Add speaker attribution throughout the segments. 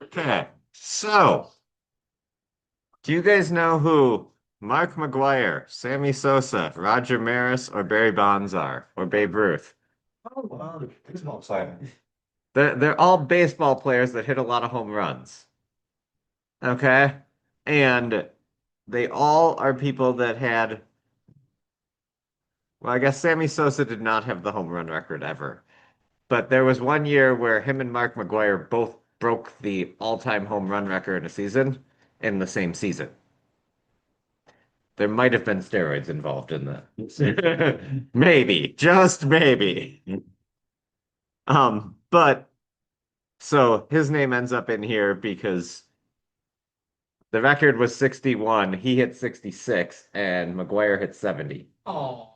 Speaker 1: Okay, so do you guys know who Mark McGuire, Sammy Sosa, Roger Maris, or Barry Bonds are, or Babe Ruth?
Speaker 2: Oh, baseball side.
Speaker 1: They're all baseball players that hit a lot of home runs. Okay, and they all are people that had. Well, I guess Sammy Sosa did not have the home run record ever, but there was one year where him and Mark McGuire both broke the all-time home run record in a season in the same season. There might have been steroids involved in that. Maybe, just maybe. But so his name ends up in here because the record was 61. He hit 66 and McGuire hit 70
Speaker 2: Oh,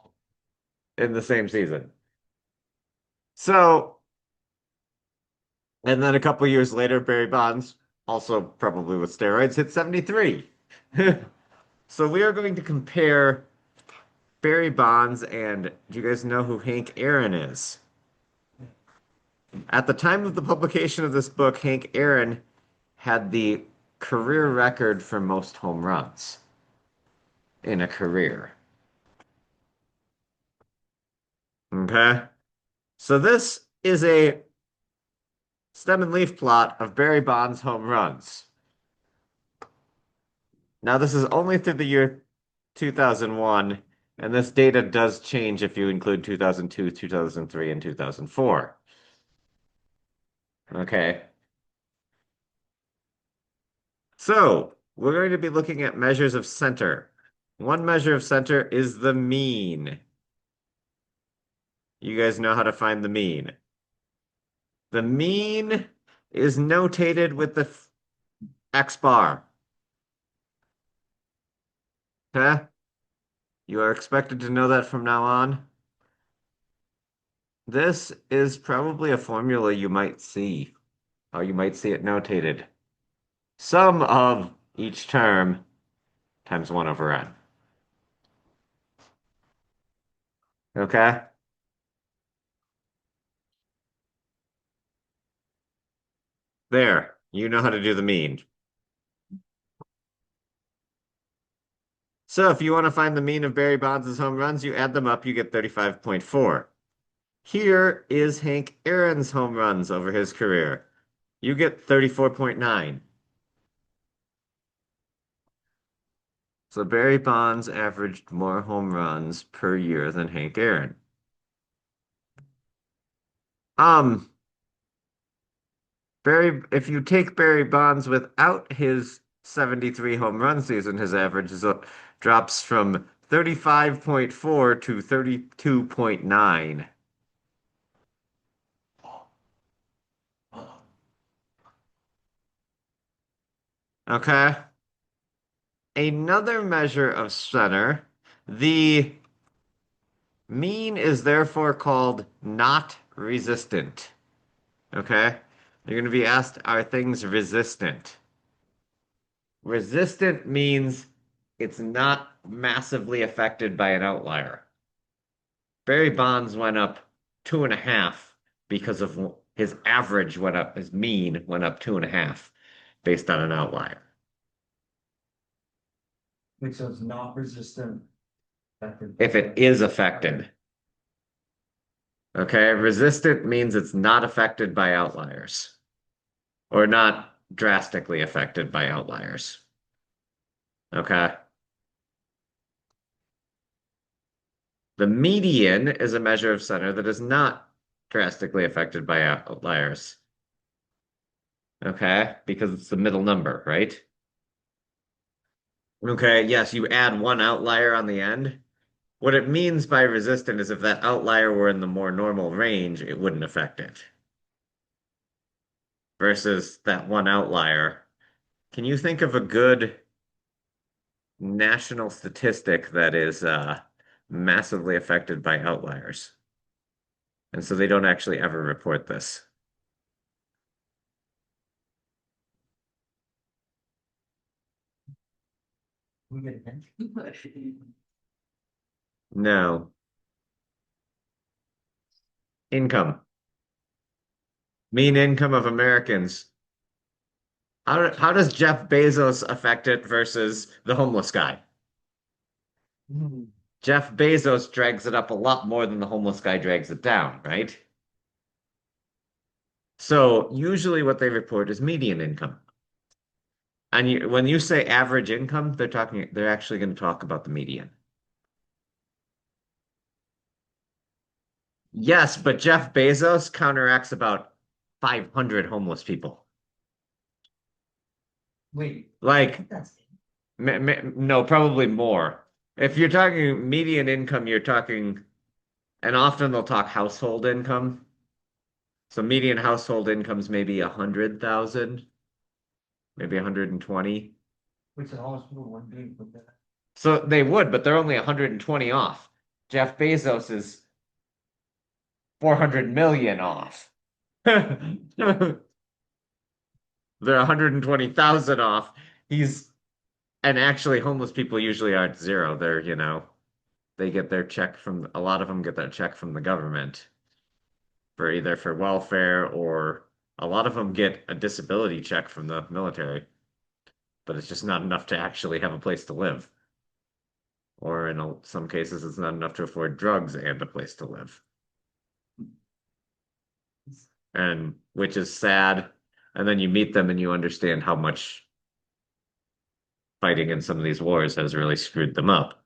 Speaker 1: in the same season. So, and then a couple years later, Barry Bonds, also probably with steroids, hit 73. So we are going to compare Barry Bonds and do you guys know who Hank Aaron is? At the time of the publication of this book, Hank Aaron had the career record for most home runs in a career. Okay? So this is a stem and leaf plot of Barry Bonds' home runs. Now, this is only through the year 2001, and this data does change if you include 2002, 2003, and 2004. Okay? So, we're going to be looking at measures of center. One measure of center is the mean. You guys know how to find the mean. The mean is notated with the X bar. Okay? You are expected to know that from now on. This is probably a formula you might see, or you might see it notated. Sum of each term times 1 over n. Okay? There. You know how to do the mean. So if you want to find the mean of Barry Bonds' home runs, you add them up, you get 35.4. Here is Hank Aaron's home runs over his career. You get 34.9. So Barry Bonds averaged more home runs per year than Hank Aaron. Um, if you take Barry Bonds without his 73 home run season, his average drops from 35.4 to 32.9. Okay. Another measure of center, the mean is therefore called not resistant. Okay? You're going to be asked, are things resistant? Resistant means it's not massively affected by an outlier. Barry Bonds went up 2.5 because of his average went up, his mean went up 2.5 based on an outlier.
Speaker 2: so it's not resistant.
Speaker 1: If it is affected, okay, resistant means it's not affected by outliers or not drastically affected by outliers. Okay. The median is a measure of center that is not drastically affected by outliers. Okay, because it's the middle number, right? Okay, yes, you add one outlier on the end. What it means by resistant is if that outlier were in the more normal range, it wouldn't affect it. Versus that one outlier. Can you think of a good national statistic that is massively affected by outliers? And so they don't actually ever report this.
Speaker 2: We get a hint.
Speaker 1: No. Income. Mean income of Americans. How does Jeff Bezos affect it versus the homeless guy?
Speaker 2: Hmm.
Speaker 1: Jeff Bezos drags it up a lot more than the homeless guy drags it down, right? So usually what they report is median income. And when you say average income, they're actually going to talk about the median. Yes, but Jeff Bezos counteracts about 500 homeless people.
Speaker 2: Wait,
Speaker 1: Like,
Speaker 2: that's.
Speaker 1: no, probably more. If you're talking median income, you're talking, and often they'll talk household income. So median household income's maybe 100,000, maybe 120.
Speaker 2: Which the hospital would be with that.
Speaker 1: So they would, but they're only 120 off. Jeff Bezos is 400 million off. They're 120,000 off. He's And actually homeless people usually aren't zero. They get their check from a lot of them get their check from the government for either for welfare or a lot of them get a disability check from the military, but it's just not enough to actually have a place to live. Or in some cases, it's not enough to afford drugs and a place to live. And which is sad. And then you meet them and you understand how much fighting in some of these wars has really screwed them up.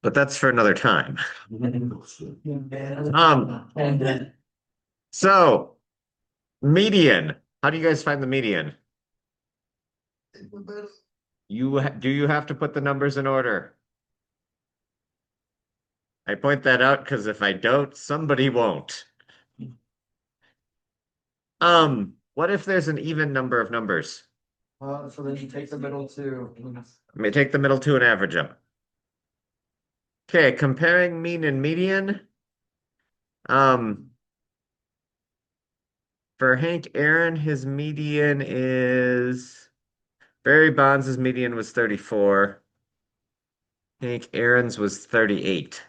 Speaker 1: But that's for another time.
Speaker 2: And then.
Speaker 1: So median. How do you guys find the median? Do you have to put the numbers in order? I point that out because if I don't, somebody won't. What if there's an even number of numbers?
Speaker 2: So then you take the middle two.
Speaker 1: I may take the middle two and average them. Okay, comparing mean and median. Um, for Hank Aaron, his median is Barry Bonds' median was 34. Hank Aaron's was 38.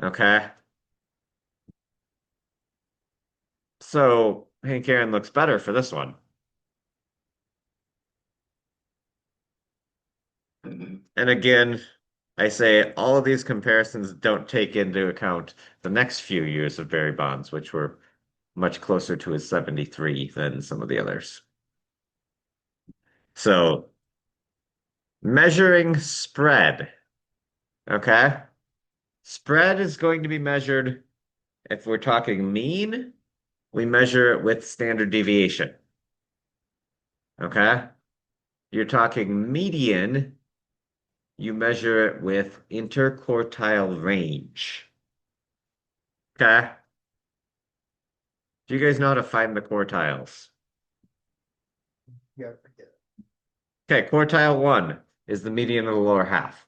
Speaker 1: Okay. So Hank Aaron looks better for this one. And again, I say all of these comparisons don't take into account the next few years of Barry Bonds, which were much closer to his 73 than some of the others. So measuring spread, okay? Spread is going to be measured, if we're talking mean, we measure it with standard deviation, okay? You're talking median, you measure it with interquartile range, okay? Do you guys know how to find the quartiles?
Speaker 2: Yeah, forget.
Speaker 1: Okay, quartile one is the median of the lower half.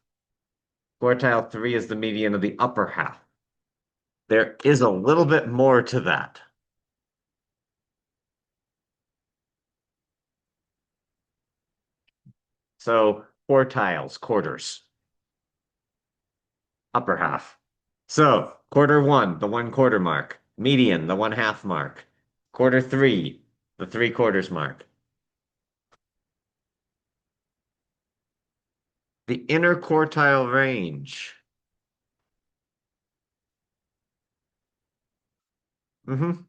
Speaker 1: Quartile three is the median of the upper half. There is a little bit more to that. So quartiles, quarters, upper half. So quarter one, the 1/4 mark. Median, the 1/2 mark. Quarter three, the 3/4 mark. The interquartile range. hmm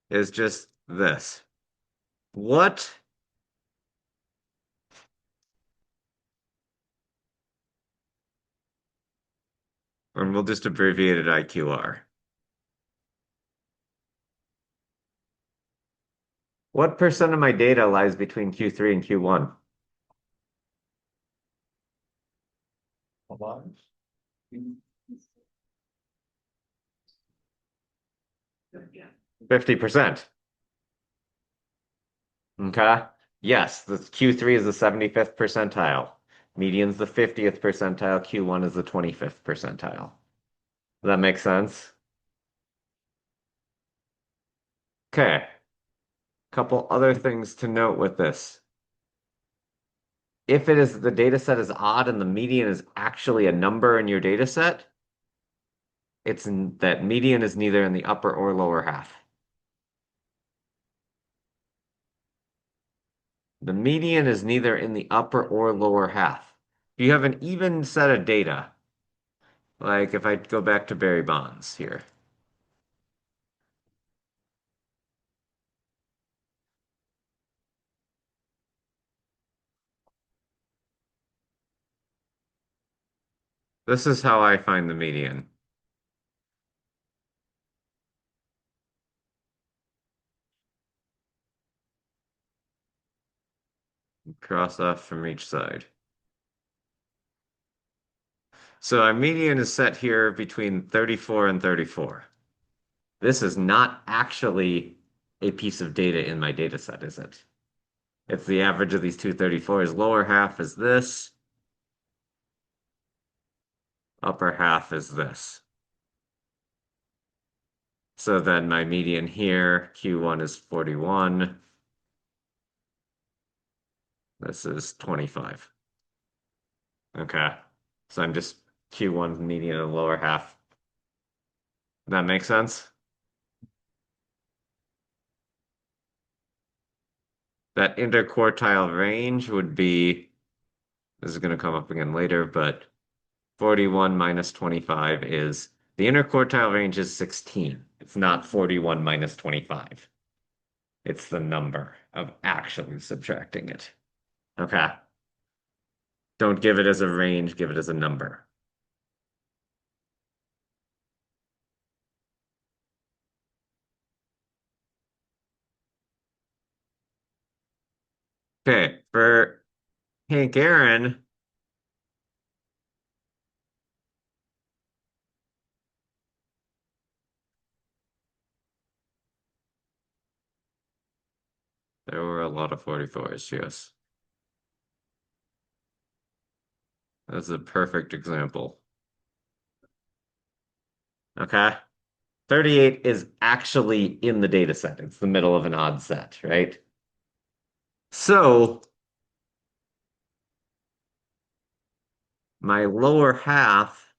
Speaker 1: is just this. What and we'll just abbreviate it IQR. What percent of my data lies between Q3 and Q1?
Speaker 2: A lot.
Speaker 1: 50%. Okay. Yes, the Q3 is the 75th percentile. Median's the 50th percentile. Q1 is the 25th percentile. Does that make sense? Okay. Couple other things to note with this. If the data set is odd and the median is actually a number in your data set, that median is neither in the upper or lower half. The median is neither in the upper or lower half. If you have an even set of data, like if I go back to Barry Bonds here. This is how I find the median. Cross off from each side. So our median is set here between 34 and 34. This is not actually a piece of data in my data set, is it? It's the average of these two 34s. Lower half is this. Upper half is this. So then my median here, Q1 is 41. This is 25. Okay. So I'm just Q1 median in the lower half. That makes sense? That interquartile range would be, this is going to come up again later, but 41 minus 25 is, the interquartile range is 16. It's not 41 minus 25. It's the number of actually subtracting it. Okay. Don't give it as a range, give it as a number. Okay, for Hank Aaron, there were a lot of 44s, yes. That's a perfect example. Okay. 38 is actually in the data set. It's the middle of an odd set, right? So my lower half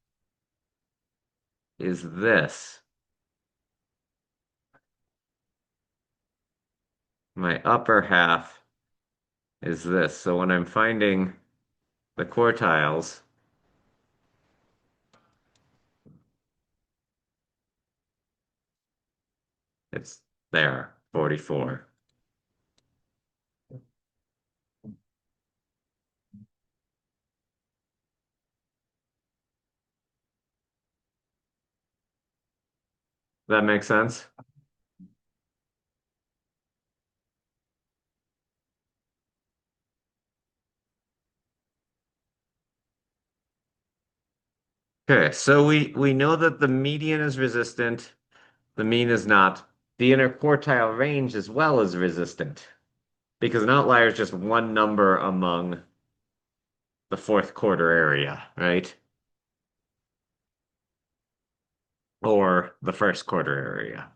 Speaker 1: is this. My upper half is this. So when I'm finding the quartiles, it's there, 44. That makes sense? Okay, so we know that the median is resistant, the mean is not. The interquartile range as well is resistant because an outlier is just one number among the fourth quarter area, right? Or the first quarter area.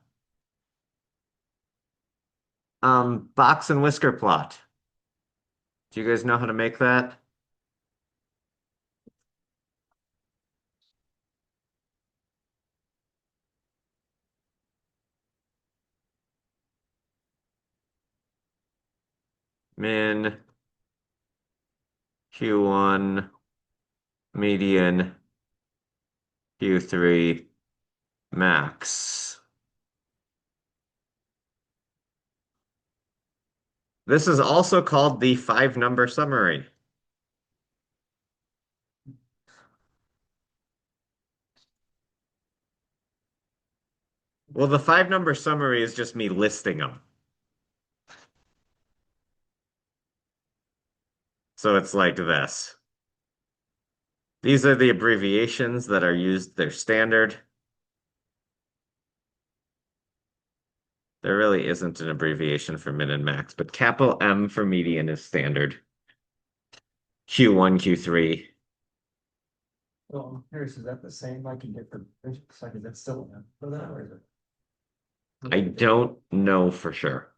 Speaker 1: Box and whisker plot. Do you guys know how to make that? Min, Q1, median, Q3, max. This is also called the 5-number summary. Well, the 5-number summary is just me listing them. So it's like this. These are the abbreviations that are used, they're standard. There really isn't an abbreviation for min and max, but capital M for median is standard. Q1, Q3.
Speaker 2: Well, I'm curious, is that the same like you get for, like, is that still for that, or is it?
Speaker 1: I don't know for sure.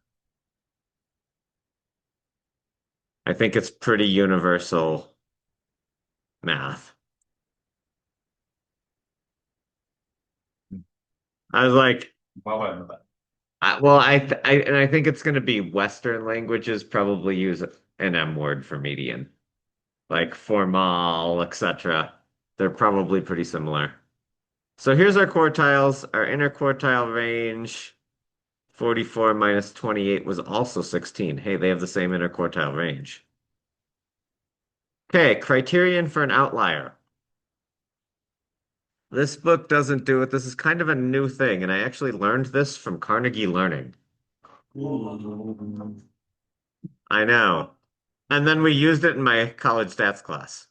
Speaker 1: I think it's pretty universal math. I was like,
Speaker 3: Well, whatever, but
Speaker 1: and I think it's going to be Western languages probably use an M word for median, like formal, etc. They're probably pretty similar. So here's our quartiles. Our interquartile range, 44 minus 28 was also 16. Hey, they have the same interquartile range. Okay, criterion for an outlier. This book doesn't do it. This is kind of a new thing, and I actually learned this from Carnegie Learning. I know. And then we used it in my college stats class.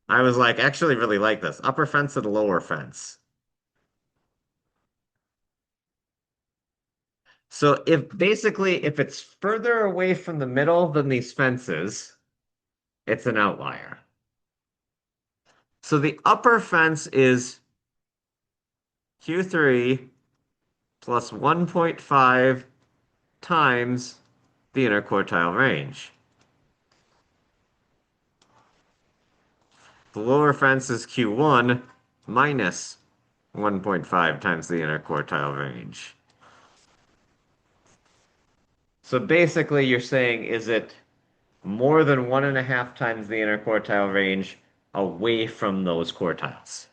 Speaker 1: I was like, actually really like this. Upper fence and lower fence. So if it's further away from the middle than these fences, it's an outlier. So the upper fence is Q3 plus 1.5 times the interquartile range. The lower fence is Q1 minus 1.5 times the interquartile range. So basically you're saying, is it more than 1.5 times the interquartile range away from those quartiles?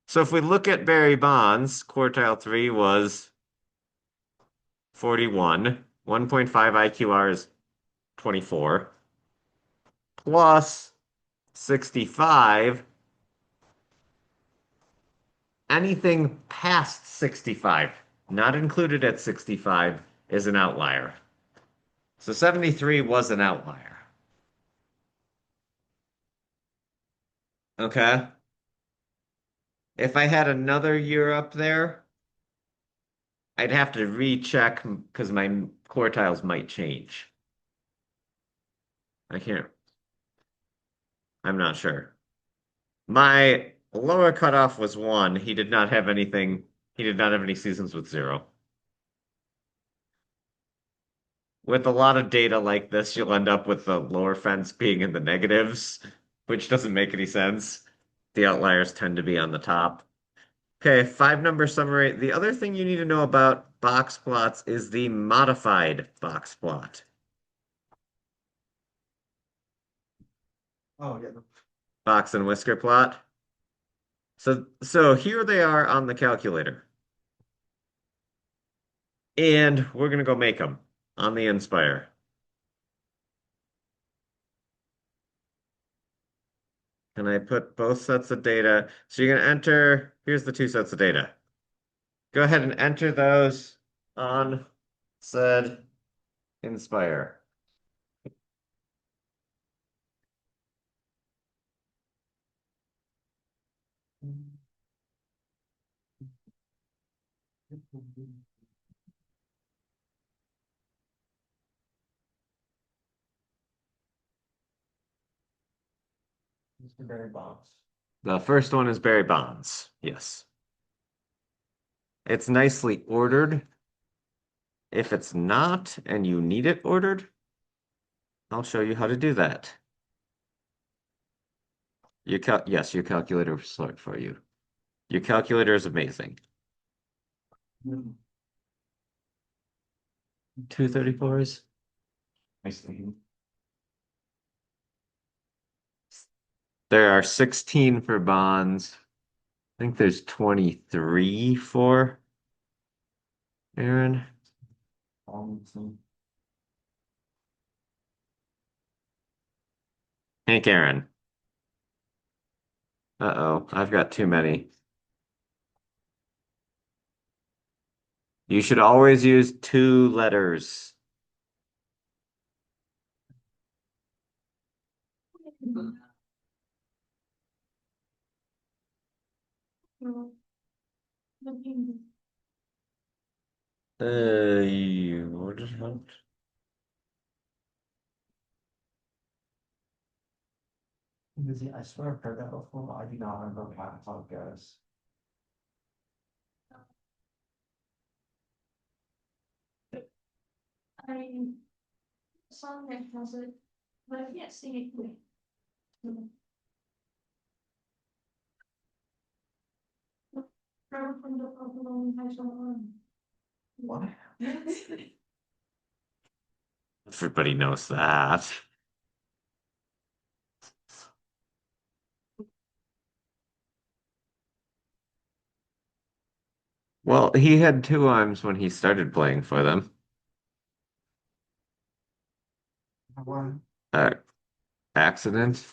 Speaker 1: So if we look at Barry Bonds, quartile 3 was 41. 1.5 IQR is 24 plus 65. Anything past 65, not included at 65, is an outlier. So 73 was an outlier. Okay. If I had another year up there, I'd have to recheck because my quartiles might change. I can't, I'm not sure. My lower cutoff was 1. He did not have anything, he did not have any seasons with 0. With a lot of data like this, you'll end up with the lower fence being in the negatives, which doesn't make any sense. The outliers tend to be on the top. Okay, 5 number summary. The other thing you need to know about box plots is the modified box plot.
Speaker 2: Oh, yeah.
Speaker 1: Box and whisker plot. So here they are on the calculator. And we're gonna go make them on the Inspire. Can I put both sets of data? So you're gonna enter, here's the 2 sets of data. Go ahead and enter those on said Inspire.
Speaker 2: Mr. Barry Bonds.
Speaker 1: The first one is Barry Bonds. Yes. It's nicely ordered. If it's not and you need it ordered, I'll show you how to do that. Yes, your calculator will sort for you. Your calculator is amazing. 234s.
Speaker 3: nice thing.
Speaker 1: There are 16 for bonds. I think there's 23 for Aaron. Hank Aaron. Uh-oh, I've got too many. You should always use 2 letters. What is that?
Speaker 2: I swear I've heard that before. I do not remember how it goes.
Speaker 4: song that has it, but I can't sing it quick. From the Pokemon High School.
Speaker 2: What?
Speaker 1: Everybody knows that. Well, he had two arms when he started playing for them.
Speaker 2: One.
Speaker 1: Uh, accident.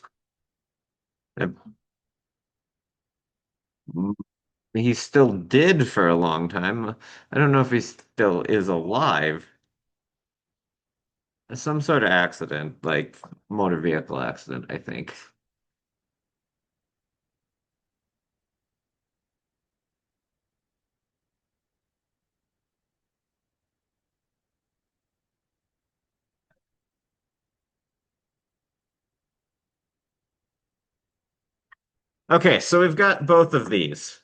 Speaker 1: Uh, He still did for a long time. I don't know if he still is alive. Some sort of accident, like motor vehicle accident, I think. Okay, so we've got both of these.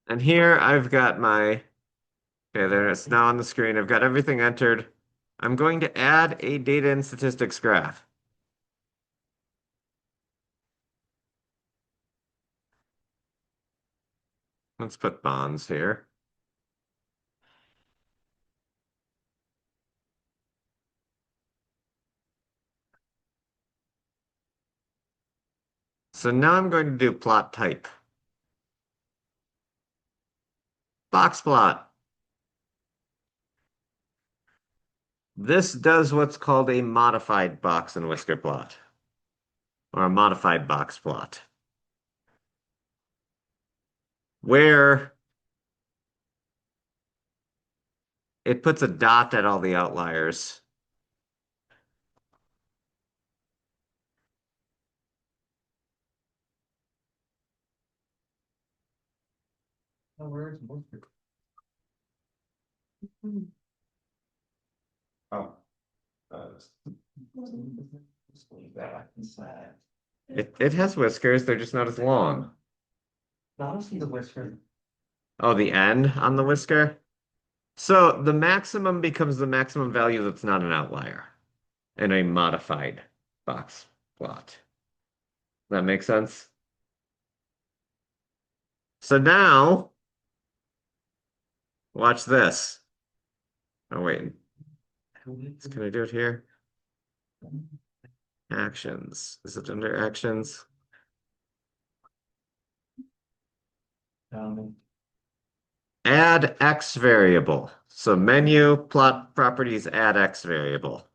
Speaker 1: And here I've got my, okay, there it's now on the screen. I've got everything entered. I'm going to add a data and statistics graph. Let's put bonds here. So now I'm going to do plot type. Box plot. This does what's called a modified box and whisker plot, or a modified box plot, where it puts a dot at all the outliers.
Speaker 2: Oh, where's Worcester?
Speaker 3: Oh.
Speaker 2: Just leave that inside.
Speaker 1: It has whiskers, they're just not as long.
Speaker 2: I don't see the whisker.
Speaker 1: Oh, the end on the whisker? So the maximum becomes the maximum value that's not an outlier in a modified box plot. That makes sense? So now, watch this. Oh, wait. Can I do it here? Actions. Is it under actions? Add X variable. So menu, plot properties, add X variable.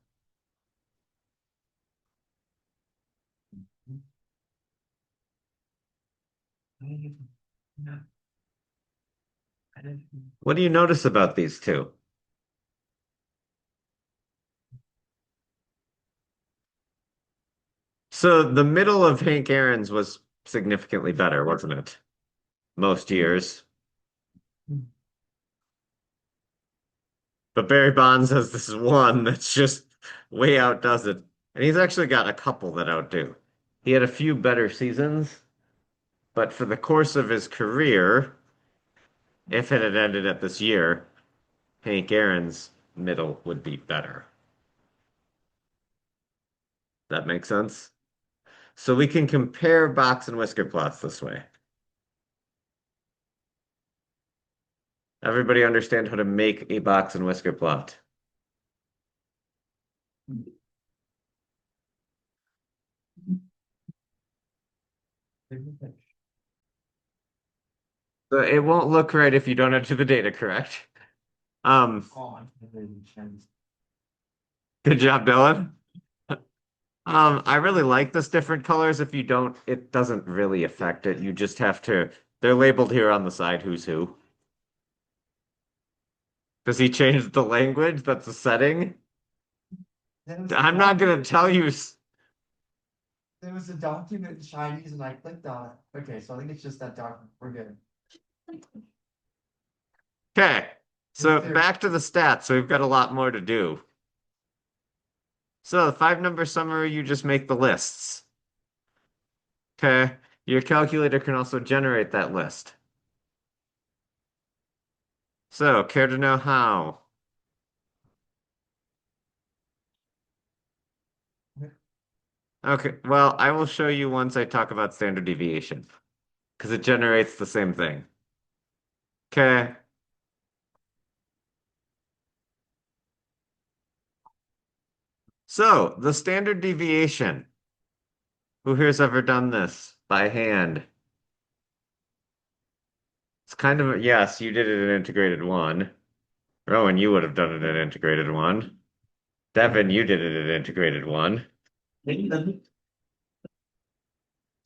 Speaker 1: What do you notice about these two? So the middle of Hank Aaron's was significantly better, wasn't it? Most years. But Barry Bonds has this one that's just way outdoes it. And he's actually got a couple that outdo. He had a few better seasons, but for the course of his career, if it had ended at this year, Hank Aaron's middle would be better. That makes sense? So we can compare box and whisker plots this way. Everybody understand how to make a box and whisker plot? So it won't look right if you don't enter the data correct. Good job, Dylan. I really like this different colors. If you don't, it doesn't really affect it. You just have to, they're labeled here on the side, who's who. Does he change the language? That's a setting. I'm not gonna tell you.
Speaker 2: There was a document in Chinese and I clicked on it. Okay, so I think it's just that document. We're good.
Speaker 1: Okay, so
Speaker 2: Is there-
Speaker 1: back to the stats. So we've got a lot more to do. So the 5 number summary, you just make the lists. Okay, your calculator can also generate that list. So, care to know how? Okay, well, I will show you once I talk about standard deviation, because it generates the same thing. Okay. So, the standard deviation. Who here's ever done this by hand? It's kind of, yes, you did it in integrated one. Rowan, you would have done it in integrated one. Devin, you did it in integrated one.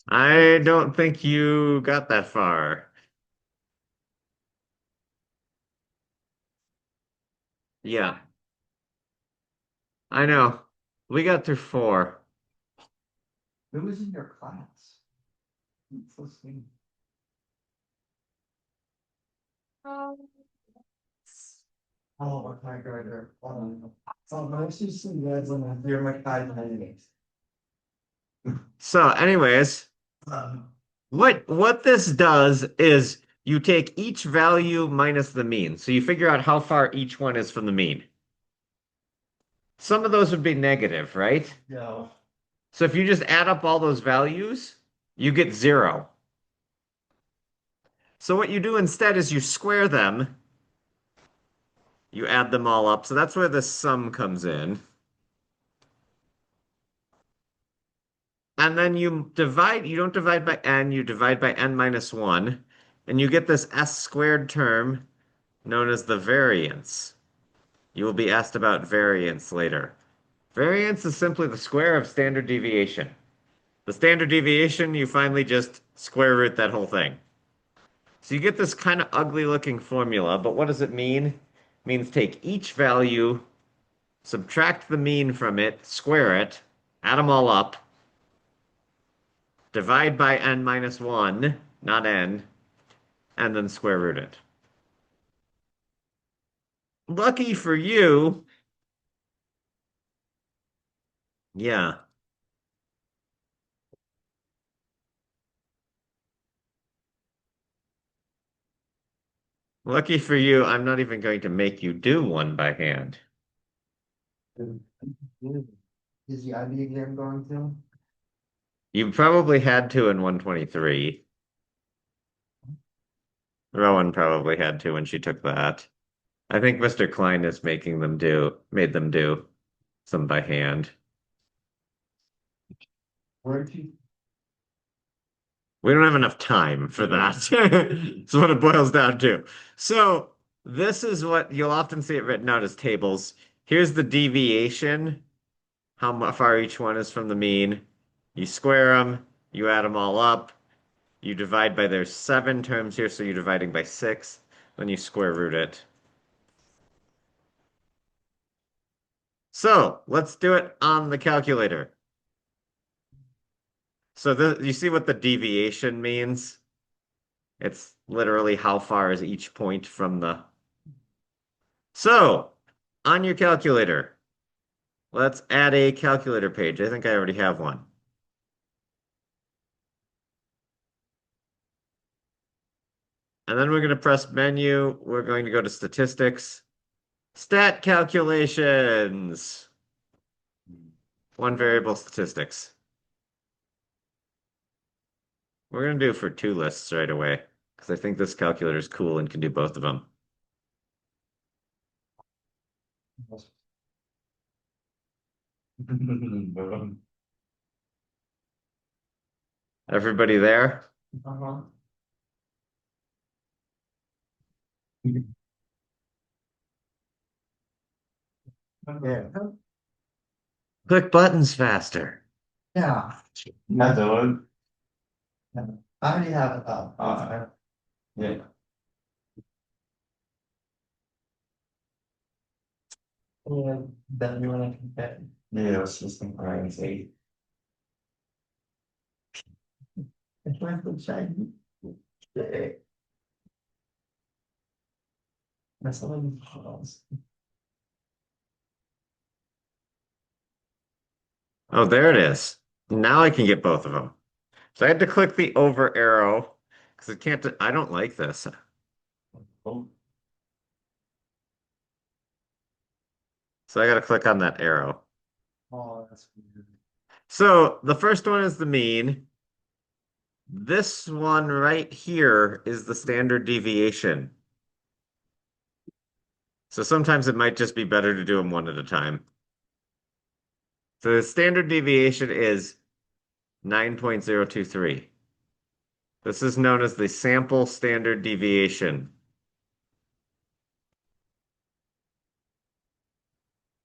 Speaker 1: I don't think you got that far. Yeah, I know. We got through four.
Speaker 2: Who was in your class? It's so sweet.
Speaker 4: Um,
Speaker 2: Oh, my God, so most of you guys on you're my five minutes.
Speaker 1: So, anyways, what this does is you take each value minus the mean. So you figure out how far each one is from the mean. Some of those would be negative, right?
Speaker 2: No.
Speaker 1: So if you just add up all those values, you get 0. So what you do instead is you square them. You add them all up. So that's where the sum comes in. And then you don't divide by n, you divide by n minus 1. And you get this s squared term known as the variance. You will be asked about variance later. Variance is simply the square of standard deviation. The standard deviation, you finally just square root that whole thing. So you get this kind of ugly looking formula, but what does it mean? It means take each value, subtract the mean from it, square it, add them all up, divide by n minus 1, not n, and then square root it. Lucky for you, yeah. Lucky for you, I'm not even going to make you do one by hand.
Speaker 2: Is the IB exam going to?
Speaker 1: You probably had to in 123. Rowan probably had to when she took that. I think Mr. Klein is made them do some by hand.
Speaker 2: Where'd you?
Speaker 1: We don't have enough time for that. That's what it boils down to. So this is what you'll often see it written out as tables. Here's the deviation, far each one is from the mean. You square them, you add them all up, you divide by there's 7 terms here, so you're dividing by 6, then you square root it. So let's do it on the calculator. So you see what the deviation means? It's literally how far is each point from the... So, on your calculator, let's add a calculator page. I think I already have one. And then we're going to press menu. We're going to go to statistics. Stat calculations. One variable statistics. We're going to do for 2 lists right away, because I think this calculator is cool and can do both of them. Everybody there?
Speaker 2: Uh-huh. Yeah.
Speaker 1: Click buttons faster.
Speaker 2: Yeah.
Speaker 3: Not the one.
Speaker 2: I already have it up.
Speaker 3: Yeah.
Speaker 2: And then you wanna compare.
Speaker 3: Yeah, it's just crazy.
Speaker 2: It's like the shiny. That's all you pause.
Speaker 1: Oh, there it is. Now I can get both of them. So I had to click the over arrow because I don't like this.
Speaker 3: Oh,
Speaker 1: So I gotta click on that arrow.
Speaker 2: Oh, that's weird.
Speaker 1: So the first one is the mean. This one right here is the standard deviation. So sometimes it might just be better to do them one at a time. So the standard deviation is 9.023. This is known as the sample standard deviation.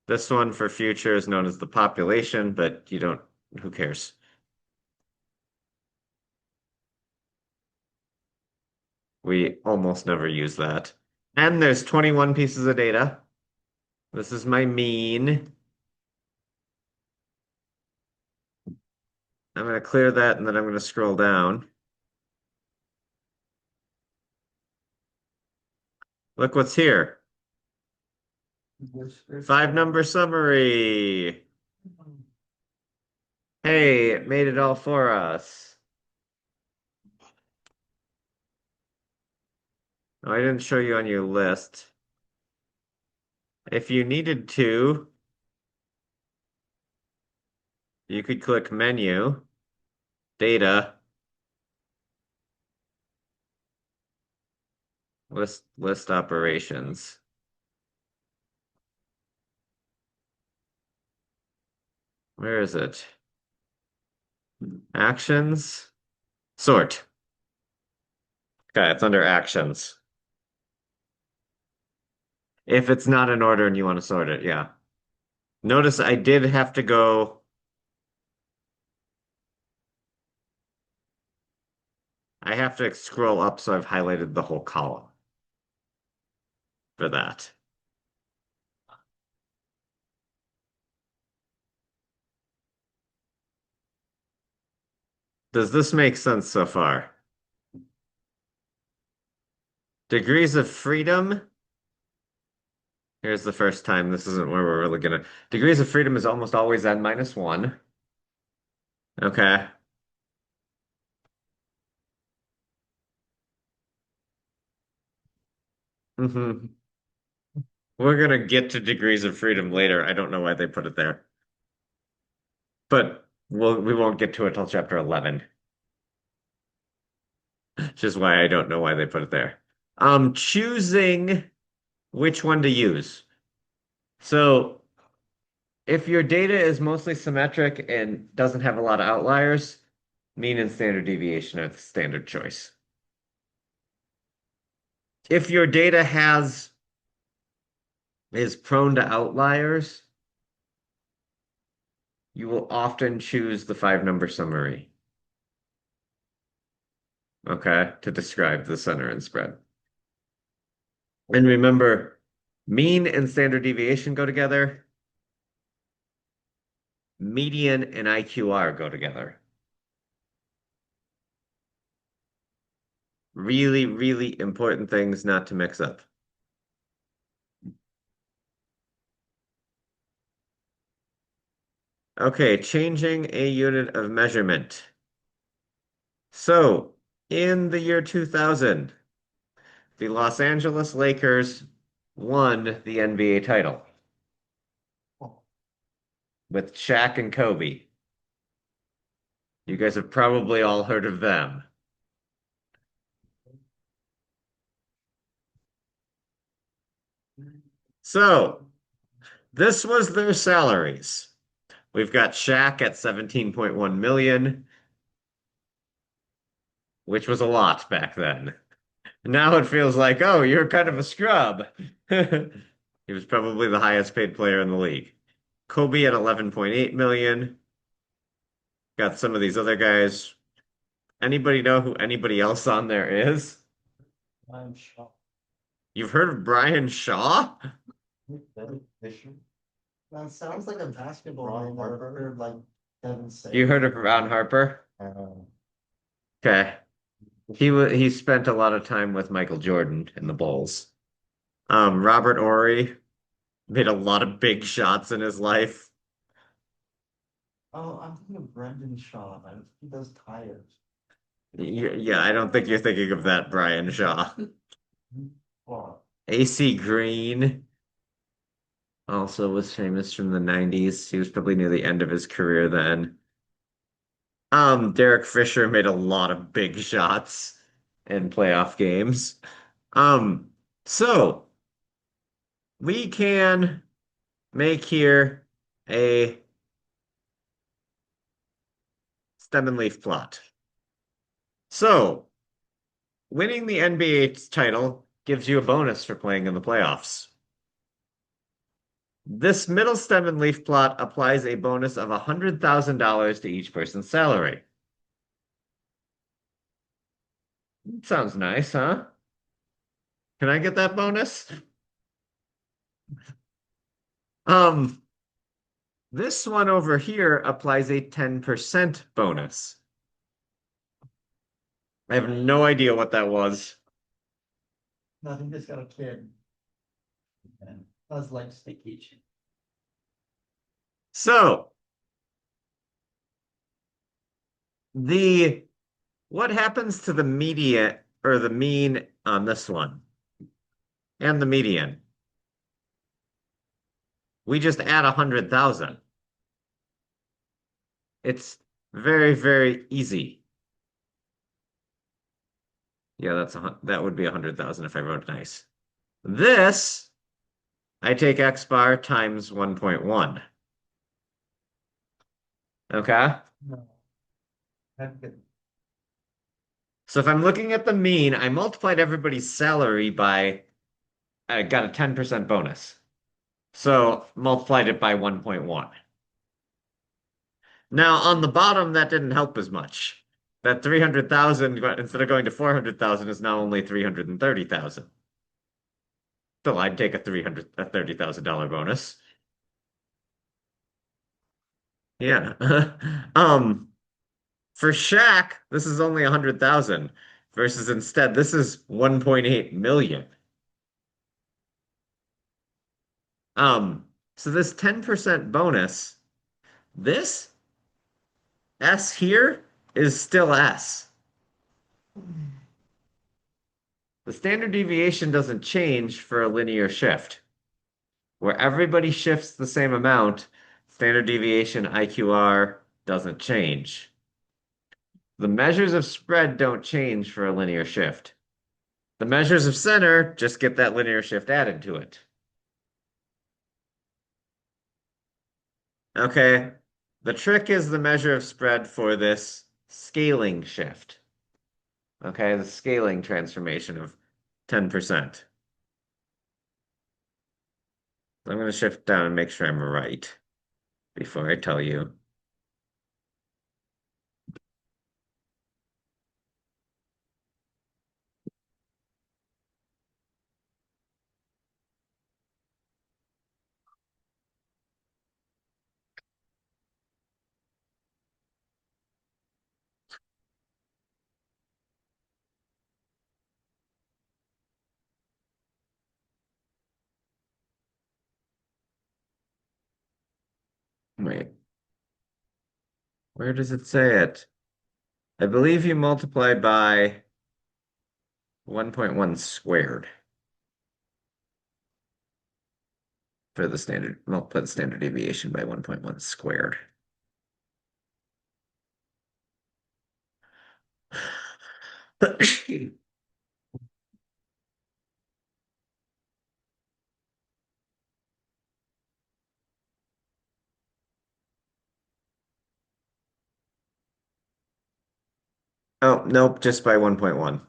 Speaker 1: This one for future is known as the population, but you don't, who cares? We almost never use that. And there's 21 pieces of data. This is my mean. I'm going to clear that and then I'm going to scroll down. Look what's here. Five number summary. Hey, it made it all for us. Oh, I didn't show you on your list. If you needed to, you could click menu, data, list operations. Where is it? Actions, sort. Okay, it's under actions. If it's not in order and you want to sort it, yeah. Notice I did have to go. I have to scroll up, so I've highlighted the whole column for that. Does this make sense so far? Degrees of freedom. Here's the first time. This isn't where we're really gonna. Degrees of freedom is almost always n minus 1. Okay. hmm We're gonna get to degrees of freedom later. I don't know why they put it there. But we won't get to it till chapter 11. Which is why I don't know why they put it there. Choosing which one to use. So if your data is mostly symmetric and doesn't have a lot of outliers, mean and standard deviation are the standard choice. If your data is prone to outliers, you will often choose the 5 number summary. Okay, to describe the center and spread. And remember, mean and standard deviation go together. Median and IQR go together. Really, really important things not to mix up. Okay, changing a unit of measurement. So, in the year 2000, the Los Angeles Lakers won the NBA title with Shaq and Kobe. You guys have probably all heard of them. So, this was their salaries. We've got Shaq at 17.1 million, which was a lot back then. Now it feels like, oh, you're kind of a scrub. He was probably the highest paid player in the league. Kobe at 11.8 million. Got some of these other guys. Anybody know who anybody else on there is?
Speaker 2: I'm shocked.
Speaker 1: You've heard of Brian Shaw?
Speaker 3: Fisher.
Speaker 2: That sounds like a basketball
Speaker 3: Ron
Speaker 2: name
Speaker 3: Harper.
Speaker 2: I've heard like Devin say.
Speaker 1: You heard of Ron Harper? Okay. He spent a lot of time with Michael Jordan in the Bulls. Robert Horry made a lot of big shots in his life.
Speaker 2: Oh, I'm thinking of Brendan Shaw. He does tires.
Speaker 1: Yeah, I don't think you're thinking of that Brian Shaw.
Speaker 2: Well,
Speaker 1: AC Green. also was famous from the 90s. He was probably near the end of his career then. Derek Fisher made a lot of big shots in playoff games. Um, so we can make here a stem and leaf plot. So winning the NBA title gives you a bonus for playing in the playoffs. This middle stem and leaf plot applies a bonus of $100,000 to each person's salary. Sounds nice, huh? Can I get that bonus? Um, this one over here applies a 10% bonus. I have no idea what that was.
Speaker 2: Nothing, just got a kid.
Speaker 3: And
Speaker 2: I was like,
Speaker 3: vacation.
Speaker 1: So, what happens to the median or the mean on this one and the median? We just add 100,000. It's very, very easy. Yeah, that would be 100,000 if I wrote nice. This, I take X bar times 1.1. Okay?
Speaker 2: no. That's good.
Speaker 1: So if I'm looking at the mean, I multiplied everybody's salary by, I got a 10% bonus. So multiplied it by 1.1. Now on the bottom, that didn't help as much. That 300,000, instead of going to 400,000, is now only 330,000. Still, I'd take a $30,000 bonus. Yeah. For Shaq, this is only 100,000 versus instead this is 1.8 million. So this 10% bonus, this S here is still S. The standard deviation doesn't change for a linear shift. Where everybody shifts the same amount, standard deviation IQR doesn't change. The measures of spread don't change for a linear shift. The measures of center just get that linear shift added to it. Okay, the trick is the measure of spread for this scaling shift. Okay, the scaling transformation of 10%. I'm going to shift down and make sure I'm right before I tell you. Wait, where does it say it? I believe you multiply by 1.1 squared for the standard, multiply the standard deviation by 1.1 squared. Oh, nope, just by 1.1.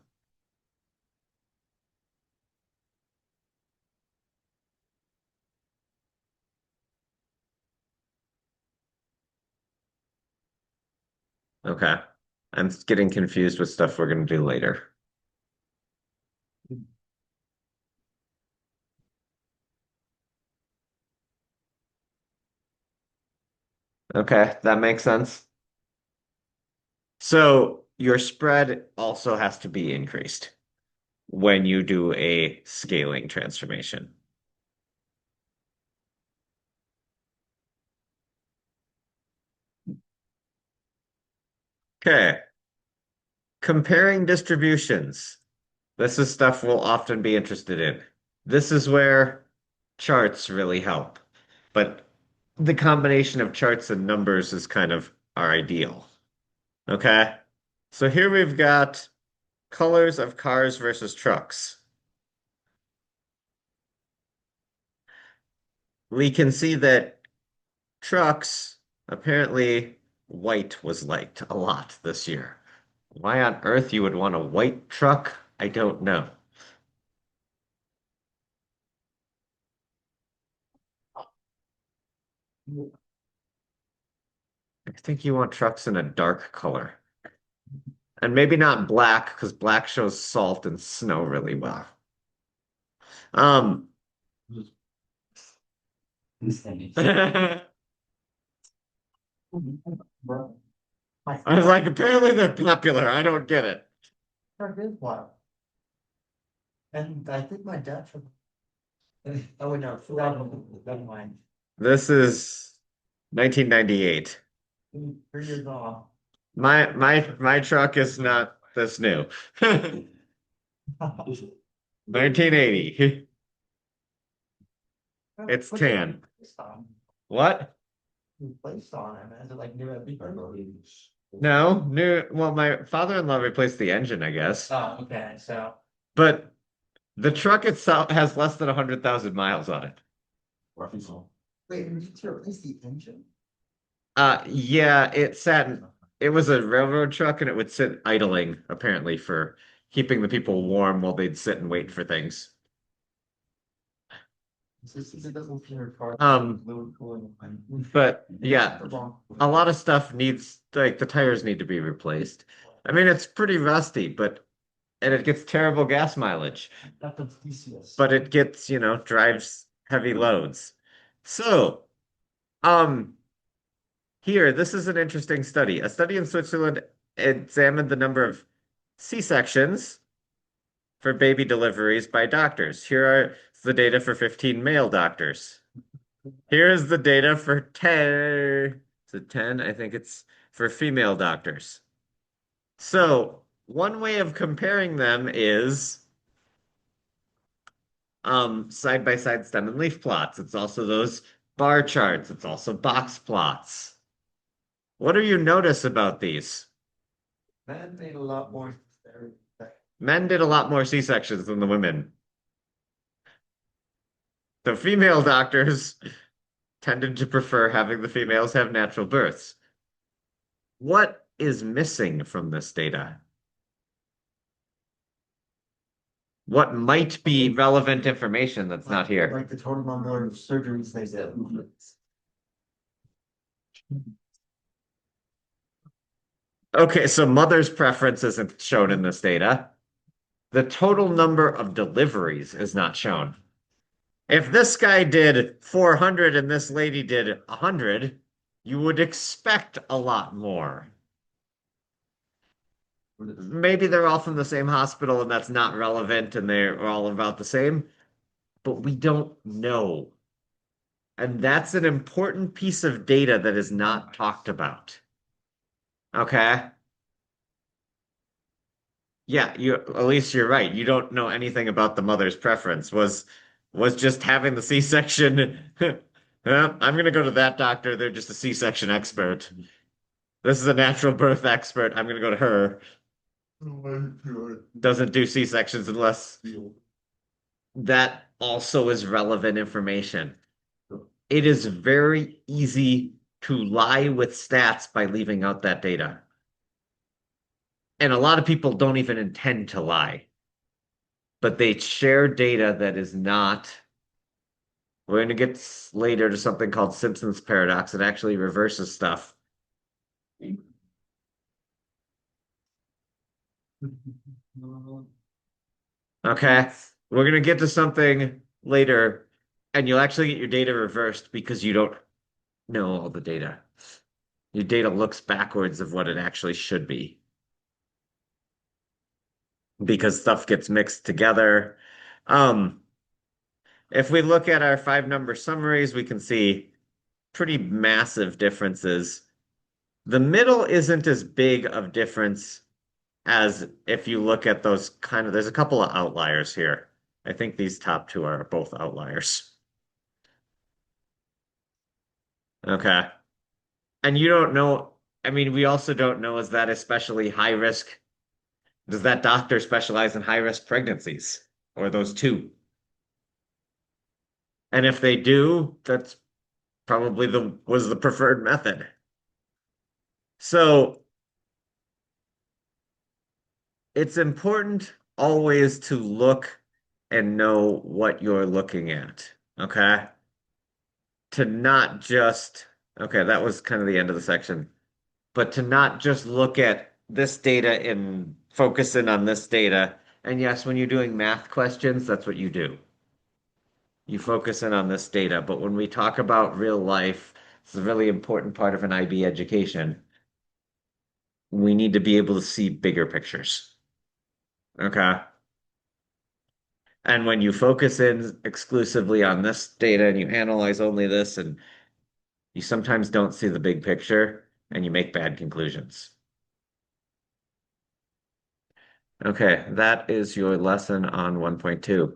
Speaker 1: Okay. I'm getting confused with stuff we're going to do later. Okay, that makes sense. So your spread also has to be increased when you do a scaling transformation. Okay. Comparing distributions. This is stuff we'll often be interested in. This is where charts really help. but the combination of charts and numbers is kind of our ideal. Okay? So here we've got colors of cars versus trucks. We can see that trucks, apparently white was liked a lot this year. Why on earth you would want a white truck? I don't know. I think you want trucks in a dark color. And maybe not black, because black shows salt and snow really well. Um, I
Speaker 2: Bro. My
Speaker 1: was like, apparently they're popular. I don't get it.
Speaker 2: truck is black. And I think my dad took. Oh, wait, no, never mind.
Speaker 1: This is 1998.
Speaker 2: 3 years off.
Speaker 1: My truck is not this new. 1980. It's
Speaker 2: What's
Speaker 1: tan.
Speaker 2: Placed on?
Speaker 1: What?
Speaker 2: Placed on it, is it like new everything?
Speaker 1: No, new. Well, my father-in-law replaced the engine, I guess.
Speaker 2: Oh, okay, so.
Speaker 1: But the truck itself has less than 100,000 miles on it.
Speaker 2: Wait, we need to replace the engine?
Speaker 1: Yeah, it was a railroad truck and it would sit idling apparently for keeping the people warm while they'd sit and wait for things.
Speaker 2: It doesn't feel car.
Speaker 1: Um, But yeah, a lot of stuff needs, like the tires need to be replaced. I mean, it's pretty rusty, and it gets terrible gas mileage,
Speaker 2: That's DCS.
Speaker 1: but it gets, drives heavy loads. So, um, here, this is an interesting study. A study in Switzerland examined the number of C-sections for baby deliveries by doctors. Here are the data for 15 male doctors. Here is the data for 10. Is it 10? I think it's for female doctors. So, one way of comparing them is side by side stem and leaf plots. It's also those bar charts. It's also box plots. What do you notice about these?
Speaker 2: Men made a lot more.
Speaker 1: Men did a lot more C-sections than the women. The female doctors tended to prefer having the females have natural births. What is missing from this data? What might be relevant information that's not here?
Speaker 2: Like the total number of surgeries they did.
Speaker 1: Okay, so mother's preference isn't shown in this data. The total number of deliveries is not shown. If this guy did 400 and this lady did 100, you would expect a lot more. Maybe they're all from the same hospital and that's not relevant and they're all about the same, but we don't know. And that's an important piece of data that is not talked about. Okay? Yeah, at least you're right. You don't know anything about the mother's preference. Was just having the C-section. I'm gonna go to that doctor. They're just a C-section expert. This is a natural birth expert. I'm gonna go to her. Doesn't do C-sections unless that also is relevant information. It is very easy to lie with stats by leaving out that data. And a lot of people don't even intend to lie, but they share data that is not. We're going to get later to something called Simpson's paradox. It actually reverses stuff. Okay, we're going to get to something later, and you'll actually get your data reversed because you don't know all the data. Your data looks backwards of what it actually should be. Because stuff gets mixed together. If we look at our 5-number summaries, we can see pretty massive differences. The middle isn't as big of difference as if you look at those there's a couple of outliers here. I think these top two are both outliers. Okay. And you don't know, I mean, we also don't know, is that especially high risk? Does that doctor specialize in high risk pregnancies or those two? And if they do, that's probably the preferred method. So it's important always to look and know what you're looking at. Okay. To not just, okay, that was kind of the end of the section, but to not just look at this data and focus in on this data. And yes, when you're doing math questions, that's what you do. You focus in on this data. But when we talk about real life, it's a really important part of an IB education. We need to be able to see bigger pictures. Okay. And when you focus in exclusively on this data and you analyze only this, and you sometimes don't see the big picture and you make bad conclusions. Okay, that is your lesson on 1.2.